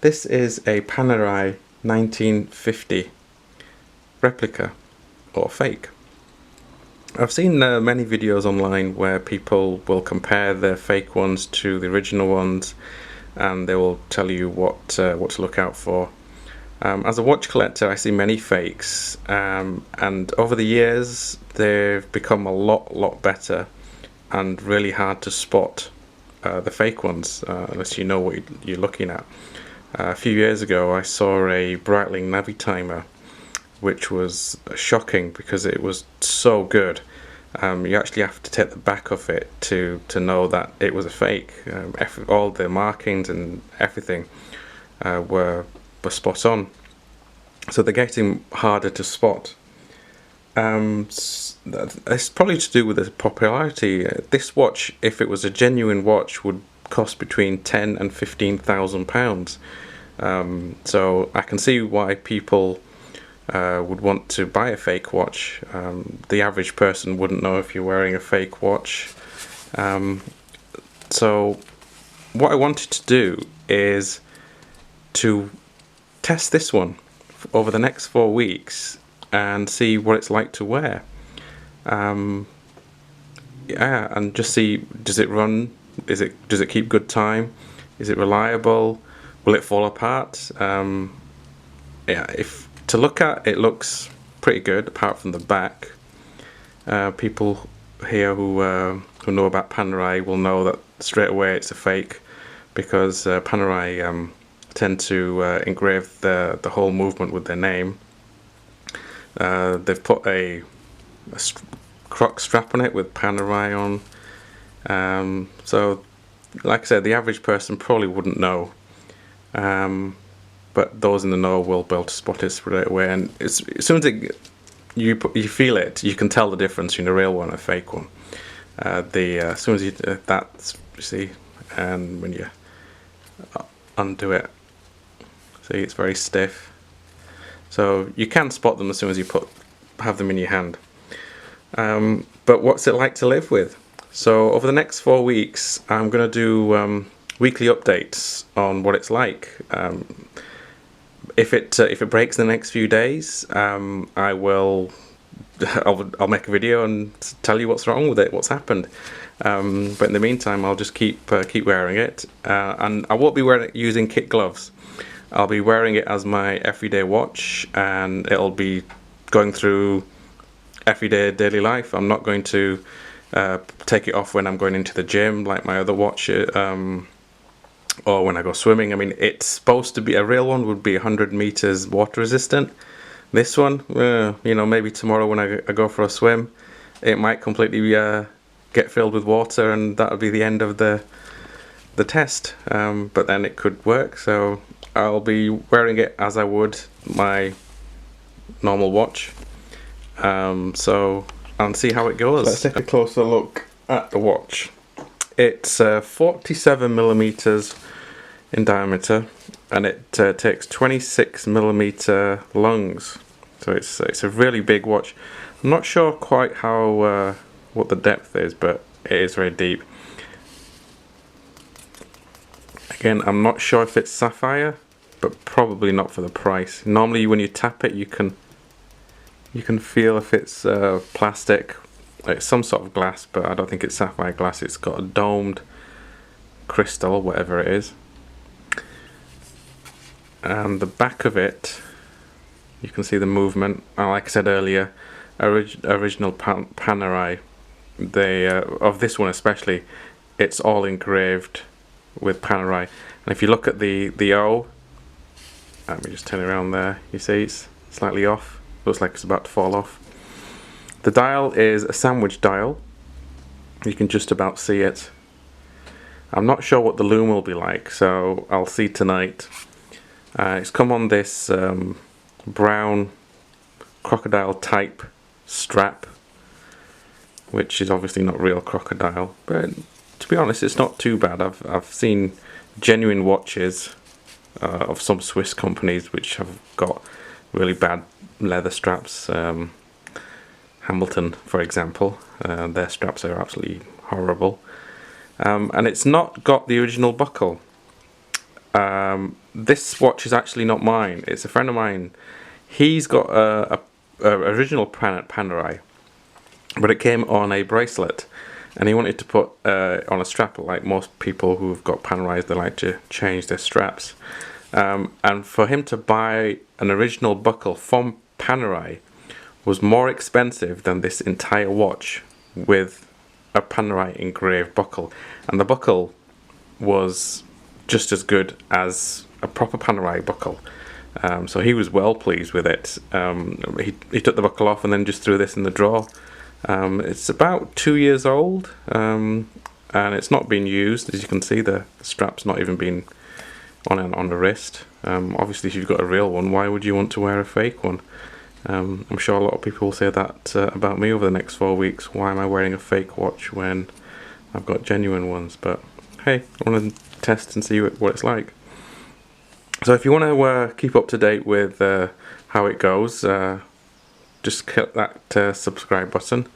This is a Panerai 1950 replica or fake. I've seen many videos online where people will compare their fake ones to the original ones, and they will tell you what to look out for. As a watch collector, I see many fakes, and over the years they've become a lot better and really hard to spot the fake ones unless you know what you're looking at. A few years ago I saw a Breitling Navitimer which was shocking because it was so good. You actually have to take the back of it to know that it was a fake. All the markings and everything were spot on. So they're getting harder to spot. It's probably to do with the popularity. This watch, if it was a genuine watch, would cost between £10,000 and £15,000. So I can see why people would want to buy a fake watch. The average person wouldn't know if you're wearing a fake watch. So what I wanted to do is to test this one over the next 4 weeks and see what it's like to wear. Yeah, and just see, does it run? Does it keep good time? Is it reliable? Will it fall apart? Yeah, if to look at, it looks pretty good apart from the back. People here who know about Panerai will know that straight away it's a fake, because Panerai tend to engrave the whole movement with their name. They've put a croc strap on it with Panerai on. So like I said, the average person probably wouldn't know, but those in the know will be able to spot it straight away. And as soon as you feel it, you can tell the difference between a real one and a fake one. As soon as you you see, and when you undo it, see, it's very stiff. So you can spot them as soon as you have them in your hand. But what's it like to live with? So over the next 4 weeks, I'm going to do weekly updates on what it's like. If it breaks in the next few days, I'll make a video and tell you what's wrong with it, what's happened. But in the meantime, I'll just keep wearing it, and I won't be using kit gloves. I'll be wearing it as my everyday watch, and it'll be going through everyday daily life. I'm not going to take it off when I'm going into the gym like my other watch, or when I go swimming. I mean, it's supposed to be, a real one would be 100 meters water resistant. This one, maybe tomorrow when I go for a swim, it might completely get filled with water, and that would be the end of the test. But then it could work, so I'll be wearing it as I would my normal watch. So I'll see how it goes. Let's take a closer look at the watch. It's 47 millimeters in diameter, and it takes 26 millimeter lungs. So it's a really big watch. I'm not sure quite how what the depth is, but it is very deep. Again, I'm not sure if it's sapphire, but probably not for the price. Normally when you tap it, you can feel if it's plastic. It's some sort of glass, but I don't think it's sapphire glass. It's got a domed crystal, whatever it is. And the back of it, you can see the movement. Like I said earlier, original Panerai, of this one especially, it's all engraved with Panerai. And if you look at the O, let me just turn it around there, you see it's slightly off, looks like it's about to fall off. The dial is a sandwich dial, you can just about see it. I'm not sure what the lume will be like, so I'll see tonight. It's come on this brown crocodile type strap, which is obviously not real crocodile, but to be honest, it's not too bad. I've seen genuine watches of some Swiss companies which have got really bad leather straps. Hamilton, for example, their straps are absolutely horrible. And it's not got the original buckle. This watch is actually not mine. It's a friend of mine. He's got a original Panerai, but it came on a bracelet, and he wanted to put on a strap. Like most people who've got Panerais, they like to change their straps. And for him to buy an original buckle from Panerai was more expensive than this entire watch with a Panerai engraved buckle. And the buckle was just as good as a proper Panerai buckle. So he was well pleased with it. He took the buckle off and then just threw this in the drawer. It's about 2 years old, and it's not been used. As you can see, the strap's not even been on the wrist. Obviously, if you've got a real one, why would you want to wear a fake one? I'm sure a lot of people will say that about me over the next 4 weeks. Why am I wearing a fake watch when I've got genuine ones? But hey, I want to test and see what it's like. So if you want to keep up to date with how it goes, just click that subscribe button,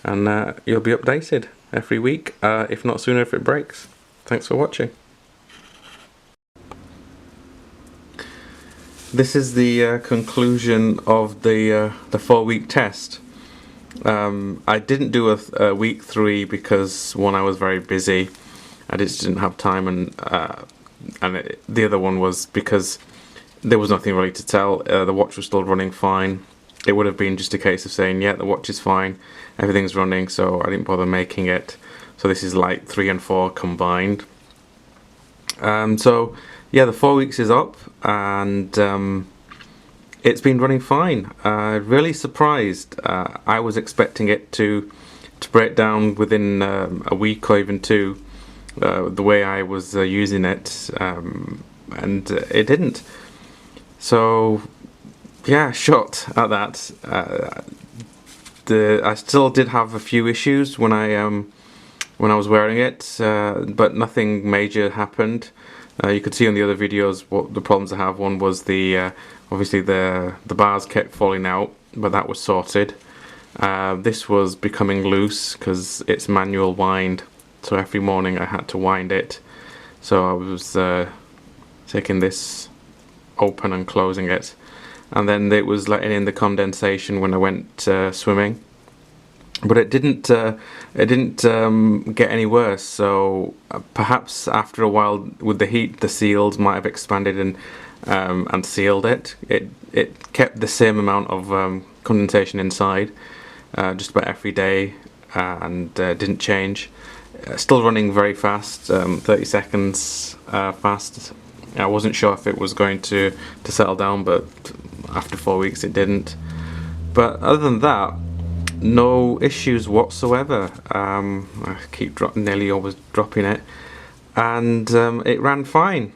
and you'll be updated every week, if not sooner if it breaks. Thanks for watching. This is the conclusion of the 4-week test. I didn't do a week 3 because, one, I was very busy. I just didn't have time, and the other one was because there was nothing really to tell. The watch was still running fine. It would have been just a case of saying, yeah, the watch is fine, everything's running, so I didn't bother making it. So this is like 3 and 4 combined. So yeah, the 4 weeks is up, and it's been running fine. Really surprised. I was expecting it to break down within a week or even 2, the way I was using it, and it didn't. So yeah, shocked at that. I still did have a few issues when I was wearing it, but nothing major happened. You could see on the other videos what the problems I have. One was obviously the bars kept falling out, but that was sorted. This was becoming loose because it's manual wind, so every morning I had to wind it. So I was taking this open and closing it, and then it was letting in the condensation when I went swimming. But it didn't get any worse. So perhaps after a while, with the heat, the seals might have expanded and sealed it. It kept the same amount of condensation inside, just about every day, and didn't change. Still running very fast, 30 seconds fast. I wasn't sure if it was going to settle down, but after 4 weeks it didn't. But other than that, no issues whatsoever. I keep nearly always dropping it, and it ran fine.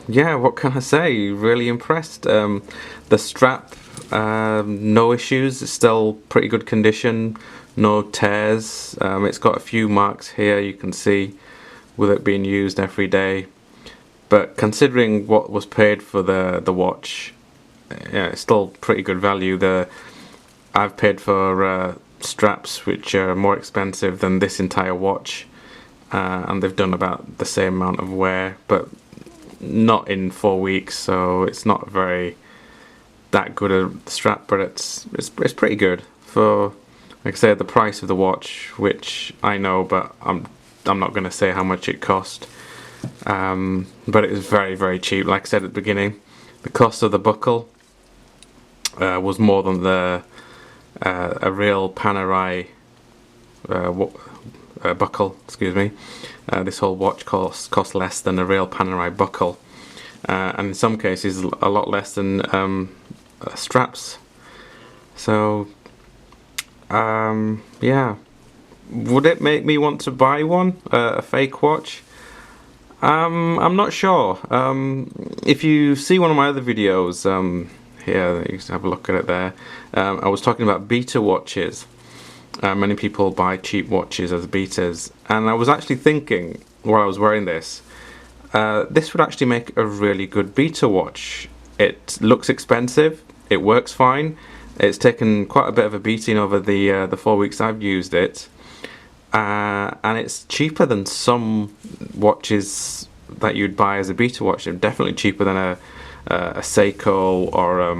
Yeah, what can I say? Really impressed. The strap, no issues. It's still pretty good condition. No tears. It's got a few marks here, you can see, with it being used every day. But considering what was paid for the watch, yeah, it's still pretty good value. I've paid for straps which are more expensive than this entire watch, and they've done about the same amount of wear, but not in 4 weeks, so it's not very that good a strap, but it's pretty good for, like I say, the price of the watch, which I know, but I'm not going to say how much it cost. But it was very, very cheap. Like I said at the beginning, the cost of the buckle was more than a real Panerai buckle. Excuse me. This whole watch cost less than a real Panerai buckle, and in some cases a lot less than straps. So yeah, would it make me want to buy one, a fake watch? I'm not sure. If you see one of my other videos, here, you can have a look at it there. I was talking about beta watches. Many people buy cheap watches as betas, and I was actually thinking while I was wearing this, this would actually make a really good beta watch. It looks expensive, it works fine, it's taken quite a bit of a beating over the 4 weeks I've used it, and it's cheaper than some watches that you'd buy as a beta watch. They're definitely cheaper than a Seiko or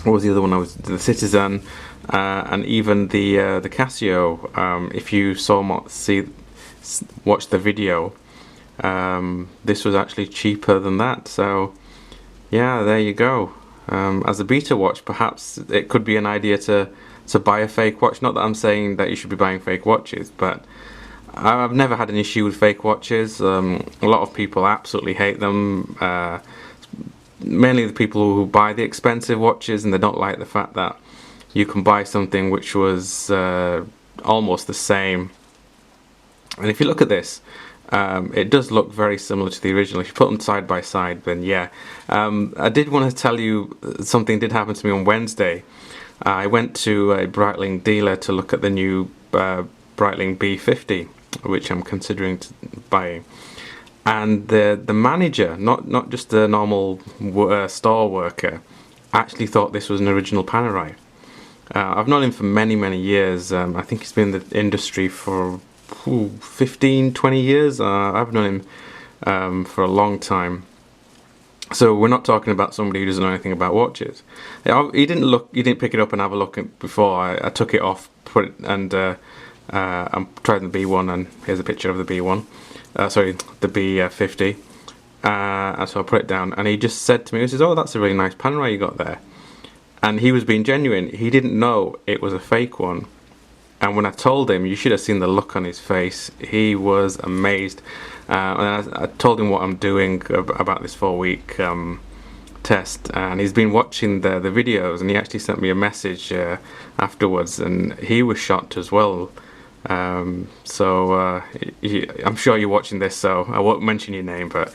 what was the other one? I was the Citizen, and even the Casio. If you watch the video, this was actually cheaper than that. So yeah, there you go. As a beta watch, perhaps it could be an idea to buy a fake watch. Not that I'm saying that you should be buying fake watches, but I've never had an issue with fake watches. A lot of people absolutely hate them. Mainly the people who buy the expensive watches, and they don't like the fact that you can buy something which was almost the same. And if you look at this, it does look very similar to the original. If you put them side by side, then yeah. I did want to tell you something did happen to me on Wednesday. I went to a Breitling dealer to look at the new Breitling B50, which I'm considering buying. And the manager, not just the normal store worker, actually thought this was an original Panerai. I've known him for many years. I think he's been in the industry for 15-20 years. I've known him for a long time. So we're not talking about somebody who doesn't know anything about watches. He didn't pick it up and have a look before. I took it off, put it, and I'm trying the B1, and here's a picture of the B1. Sorry, the B50. And so I put it down, and he just said to me, he says, "Oh, that's a really nice Panerai you got there." And he was being genuine. He didn't know it was a fake one. And when I told him, you should have seen the look on his face. He was amazed. And I told him what I'm doing about this 4-week test, and he's been watching the videos, and he actually sent me a message afterwards, and he was shocked as well. I'm sure you're watching this, so I won't mention your name, but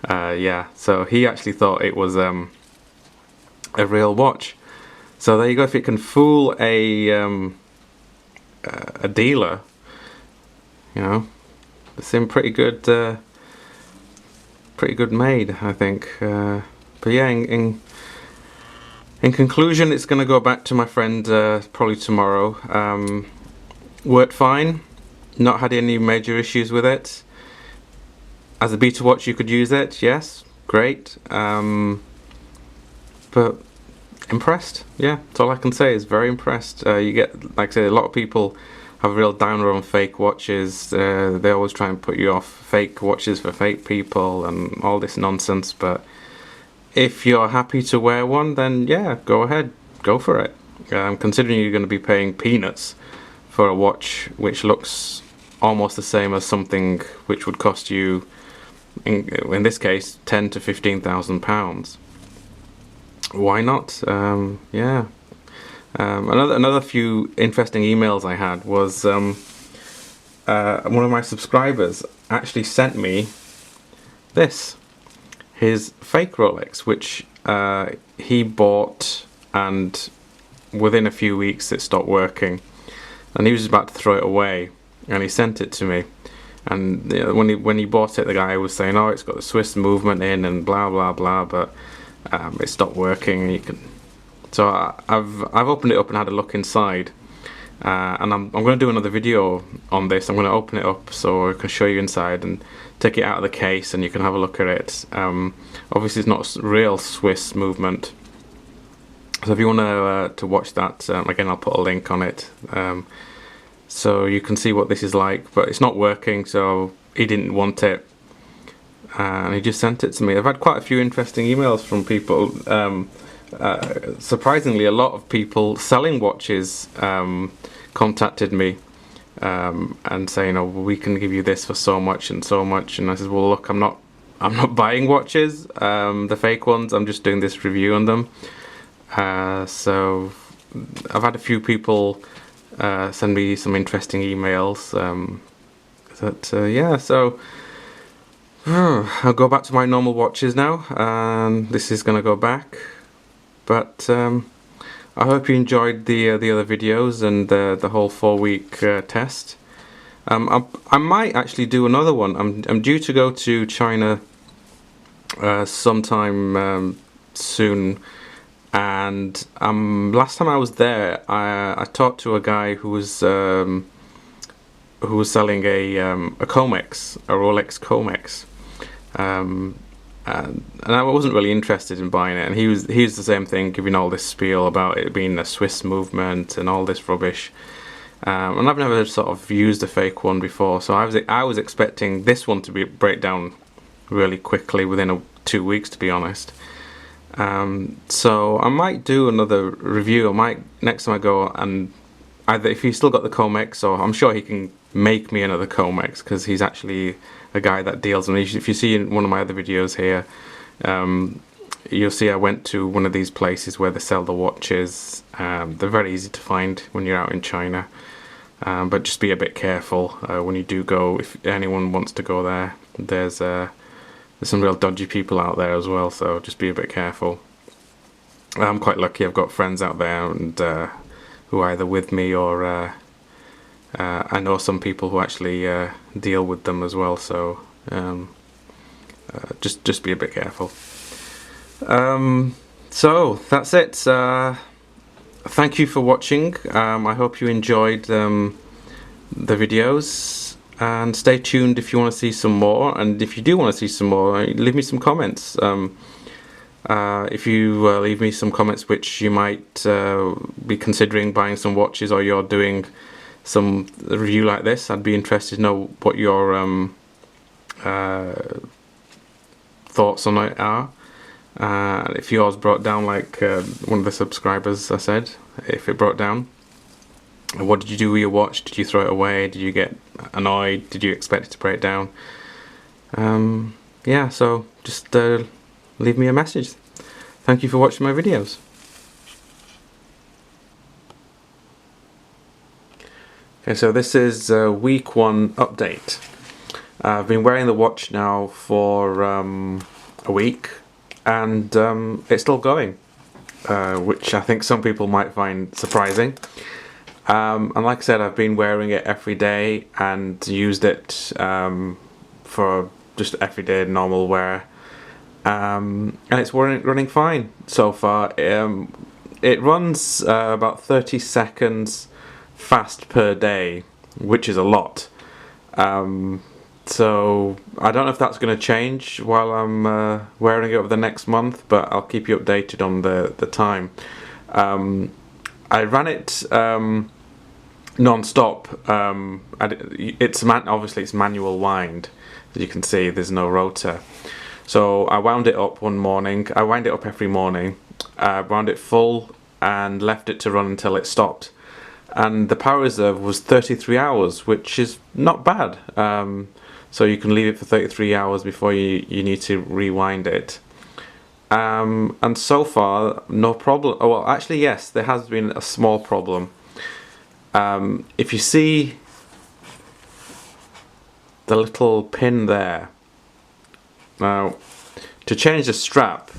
yeah, so he actually thought it was a real watch. So there you go. If it can fool a dealer, you know, it seemed pretty good made, I think. But yeah, in conclusion, it's going to go back to my friend probably tomorrow. Worked fine, not had any major issues with it. As a beta watch, you could use it, yes, great. But impressed, yeah, that's all I can say, is very impressed. You get, like I say, a lot of people have a real downer on fake watches. They always try and put you off fake watches for fake people and all this nonsense, but if you're happy to wear one, then yeah, go ahead, go for it. Considering you're going to be paying peanuts for a watch which looks almost the same as something which would cost you, in this case, £10,000 to £15,000. Why not? Yeah. Another few interesting emails I had was one of my subscribers actually sent me this, his fake Rolex, which he bought, and within a few weeks it stopped working, and he was about to throw it away, and he sent it to me. And when he bought it, the guy was saying, "Oh, it's got the Swiss movement in and blah blah blah," but it stopped working. You can. So I've opened it up and had a look inside, and I'm going to do another video on this. I'm going to open it up so I can show you inside and take it out of the case, and you can have a look at it. Obviously, it's not a real Swiss movement. So if you want to watch that, again, I'll put a link on it, so you can see what this is like. But it's not working, so he didn't want it, and he just sent it to me. I've had quite a few interesting emails from people. Surprisingly, a lot of people selling watches contacted me and saying, "Oh, we can give you this for so much and so much." And I said, "Well, look, I'm not buying watches, the fake ones. I'm just doing this review on them." So I've had a few people send me some interesting emails. Yeah, so I'll go back to my normal watches now, and this is going to go back. But I hope you enjoyed the other videos and the whole 4-week test. I might actually do another one. I'm due to go to China sometime soon, and last time I was there, I talked to a guy who was selling a Comex, a Rolex Comex, And I wasn't really interested in buying it. And he was the same thing, giving all this spiel about it being a Swiss movement and all this rubbish. And I've never sort of used a fake one before, so I was expecting this one to break down really quickly within 2 weeks, to be honest. So I might do another review. I might, next time I go, and either if he's still got the Comex, or I'm sure he can make me another Comex, because he's actually a guy that deals. And if you see in one of my other videos here, you'll see I went to one of these places where they sell the watches. They're very easy to find when you're out in China, but just be a bit careful when you do go. If anyone wants to go there, there's some real dodgy people out there as well, so just be a bit careful. I'm quite lucky. I've got friends out there and who are either with me, or I know some people who actually deal with them as well, so just be a bit careful. So that's it. Thank you for watching. I hope you enjoyed the videos, and stay tuned if you want to see some more. And if you do want to see some more, leave me some comments. If you leave me some comments which you might be considering buying some watches, or you're doing some review like this, I'd be interested to know what your thoughts on it are. If yours broke down like one of the subscribers I said, if it broke down, what did you do with your watch? Did you throw it away? Did you get annoyed? Did you expect it to break down? Yeah, so just leave me a message. Thank you for watching my videos. Okay, so this is a week 1 update. I've been wearing the watch now for a week, and it's still going, which I think some people might find surprising. And like I said, I've been wearing it every day and used it for just everyday normal wear, and it's running fine so far. It runs about 30 seconds fast per day, which is a lot. So I don't know if that's going to change while I'm wearing it over the next month, but I'll keep you updated on the time. I ran it non-stop. Obviously it's manual wind, as you can see. There's no rotor, so I wound it up one morning. I wind it up every morning, wound it full and left it to run until it stopped, and the power reserve was 33 hours, which is not bad. So you can leave it for 33 hours before you need to rewind it. And so far, no problem. Oh, well, actually, yes, there has been a small problem. If you see the little pin there, now to change the strap,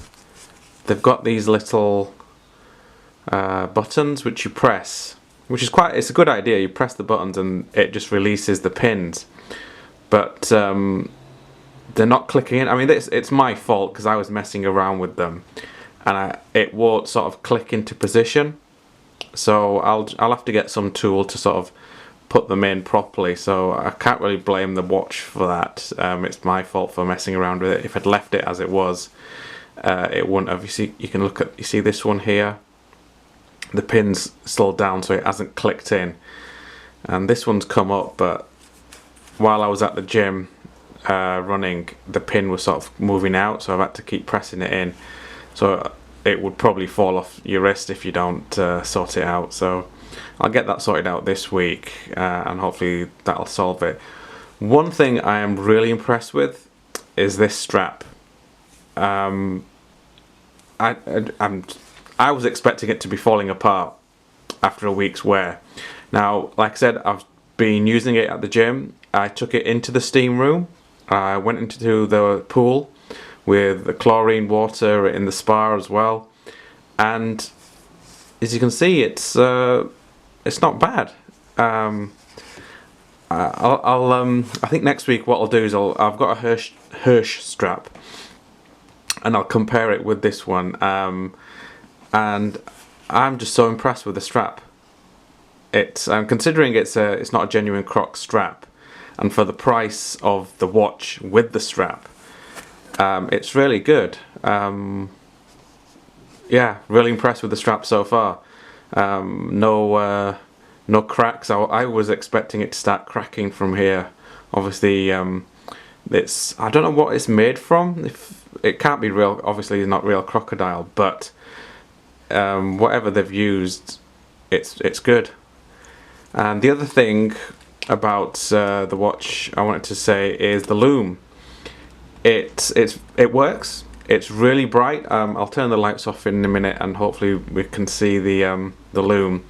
they've got these little buttons which you press, which is it's a good idea. You press the buttons and it just releases the pins, but they're not clicking in. I mean, it's my fault because I was messing around with them, and it won't sort of click into position. So I'll have to get some tool to sort of put them in properly. So I can't really blame the watch for that. It's my fault for messing around with it. If I'd left it as it was, it wouldn't have. You see this one here. The pin's still down, so it hasn't clicked in, and this one's come up. But while I was at the gym running, the pin was sort of moving out, so I've had to keep pressing it in. So it would probably fall off your wrist if you don't sort it out. So I'll get that sorted out this week, and hopefully that'll solve it. One thing I am really impressed with is this strap. I was expecting it to be falling apart after a week's wear. Now, like I said, I've been using it at the gym. I took it into the steam room. I went into the pool with the chlorine water in the spa as well, and as you can see, it's not bad. I think next week what I'll do is I've got a Hirsch strap, and I'll compare it with this one, and I'm just so impressed with the strap. Considering it's not a genuine Crocs strap, and for the price of the watch with the strap, It's really good. Yeah, really impressed with the strap so far. No cracks. I was expecting it to start cracking from here. Obviously, I don't know what it's made from. If it can't be real, obviously not real crocodile, but whatever they've used, it's good. And the other thing about the watch I wanted to say is the lume. It works. It's really bright. I'll turn the lights off in a minute, and hopefully we can see the lume.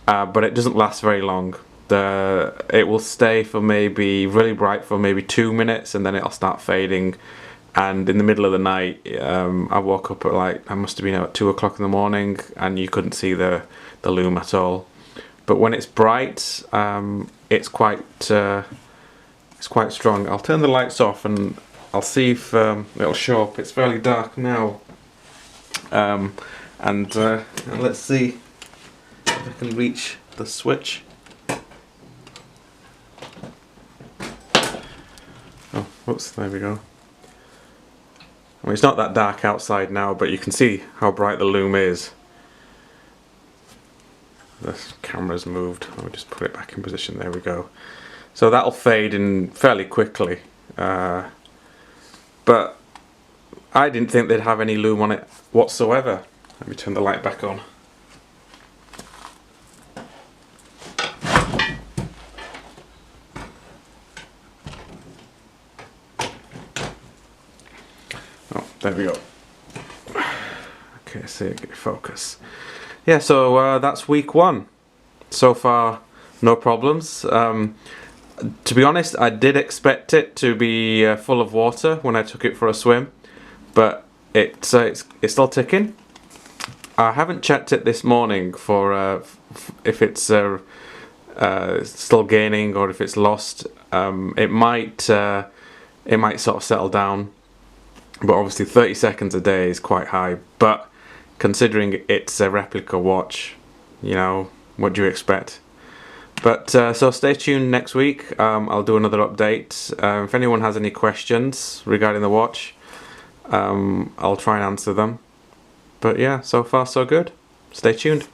But it doesn't last very long. It will stay for maybe really bright for maybe 2 minutes, and then it'll start fading. And in the middle of the night, I woke up at I must have been at 2 o'clock in the morning, and you couldn't see the lume at all. But when it's bright, it's quite strong. I'll turn the lights off and I'll see if it'll show up. It's fairly dark now, and let's see if I can reach the switch. Oh, whoops! There we go. I mean, it's not that dark outside now, but you can see how bright the lume is. The camera's moved. I'll just put it back in position. There we go. So that'll fade in fairly quickly. But I didn't think they'd have any lume on it whatsoever. Let me turn the light back on. Oh, there we go. Okay, so get focus. Yeah, so that's week 1. So far, no problems. To be honest, I did expect it to be full of water when I took it for a swim, but it's still ticking. I haven't checked it this morning for if it's still gaining or if it's lost. It might sort of settle down, but obviously 30 seconds a day is quite high. But considering it's a replica watch, you know, what do you expect? But so stay tuned next week. I'll do another update. If anyone has any questions regarding the watch, I'll try and answer them. But yeah, so far so good. Stay tuned.